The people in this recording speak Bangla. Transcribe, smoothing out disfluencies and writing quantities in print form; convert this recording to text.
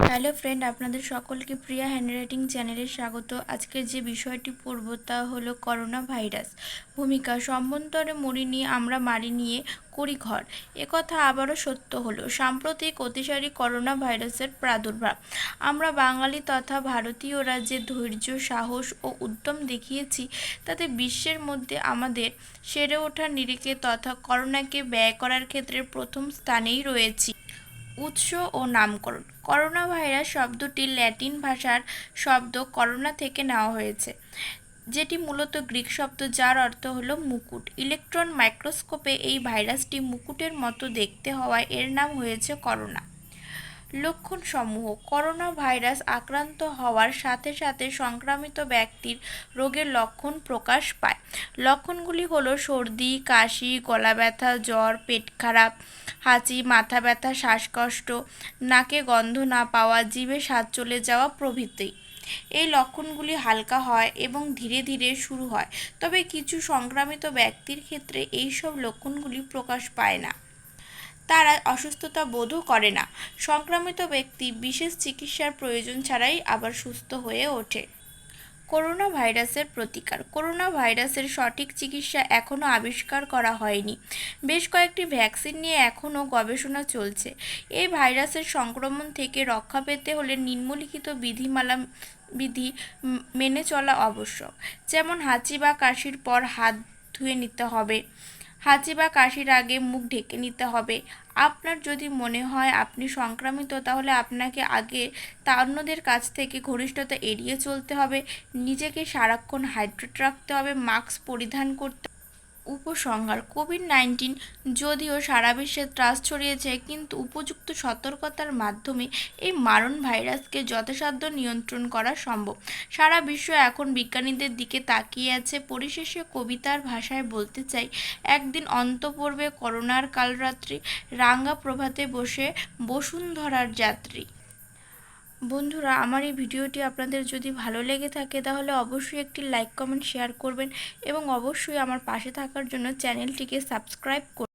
হ্যালো ফ্রেন্ড, আপনাদের সকলকে প্রিয়া হ্যান্ডরাইটিং চ্যানেলে স্বাগত। আজকের যে বিষয়টি পড়ব তা হলো করোনা ভাইরাস ভূমিকা। সম্বন্তরে মরিনি আমরা মারি নিয়ে করি ঘর, একথা আবারও সত্য হলো সাম্প্রতিক অতিসারী করোনা ভাইরাসের প্রাদুর্ভাব। আমরা বাঙালি তথা ভারতীয়রা যে ধৈর্য, সাহস ও উদ্যম দেখিয়েছি তাতে বিশ্বের মধ্যে আমাদের সেরে ওঠার নিরিখে তথা করোনাকে ব্যয় করার ক্ষেত্রে প্রথম স্থানেই রয়েছি। উৎস ও নামকরণ। করোনা ভাইরাস শব্দটি ল্যাটিন ভাষার শব্দ করোনা থেকে নেওয়া হয়েছে, যেটি মূলত গ্রিক শব্দ যার অর্থ হলো মুকুট। ইলেকট্রন মাইক্রোস্কোপে এই ভাইরাসটি মুকুটের মতো দেখতে হওয়ায় এর নাম হয়েছে করোনা। লক্ষণ সমূহ। করোনা ভাইরাস আক্রান্ত হওয়ার সাথে সাথে সংক্রামিত ব্যক্তির রোগের লক্ষণ প্রকাশ পায়। লক্ষণগুলি হলো সর্দি, কাশি, গলা ব্যথা, জ্বর, পেট খারাপ, হাঁচি, মাথা ব্যথা, শ্বাসকষ্ট, নাকে গন্ধ না পাওয়া, জিভে স্বাদ চলে যাওয়া প্রভৃতি। এই লক্ষণগুলি হালকা হয় এবং ধীরে ধীরে শুরু হয়, তবে কিছু সংক্রামিত ব্যক্তির ক্ষেত্রে এইসব লক্ষণগুলি প্রকাশ পায় না, তারা অসুস্থতা বোধও করে না। সংক্রামিত ব্যক্তি বিশেষ চিকিৎসার প্রয়োজন ছাড়াই আবার সুস্থ হয়ে ওঠে। করোনা ভাইরাসের প্রতিকার। করোনা ভাইরাসের সঠিক চিকিৎসা এখনও আবিষ্কার করা হয়নি। বেশ কয়েকটি ভ্যাকসিন নিয়ে এখনও গবেষণা চলছে। এই ভাইরাসের সংক্রমণ থেকে রক্ষা পেতে হলে নিম্নলিখিত বিধি মেনে চলা আবশ্যক। যেমন হাঁচি বা কাশির পর হাত ধুয়ে নিতে হবে। হাঁচি বা কাশির আগে মুখ ঢেকে নিতে হবে। আপনার যদি মনে হয় আপনি সংক্রামিত, তাহলে আপনাকে আগে অন্যদের কাছ থেকে ঘনিষ্ঠতা এড়িয়ে চলতে হবে। নিজেকে সারাক্ষণ হাইড্রেট রাখতে হবে, মাস্ক পরিধান করতে। উপসংহার। কোভিড-19 যদিও সারা বিশ্বে ত্রাস ছড়িয়েছে, কিন্তু উপযুক্ত সতর্কতার মাধ্যমে এই মারণ ভাইরাসকে যথাসাধ্য নিয়ন্ত্রণ করা সম্ভব। সারা বিশ্ব এখন বিজ্ঞানীদের দিকে তাকিয়ে আছে। পরিশেষে কবিতার ভাষায় বলতে চাই, একদিন অন্ত পড়বে করোনার কালরাত্রি, রাঙা প্রভাতে বসে বসুন্ধরার যাত্রী। বন্ধুরা, আমার এই ভিডিওটি আপনাদের যদি ভালো লেগে থাকে তাহলে অবশ্যই একটি লাইক, কমেন্ট, শেয়ার করবেন এবং অবশ্যই আমার পাশে থাকার জন্য চ্যানেলটিকে সাবস্ক্রাইব করবেন।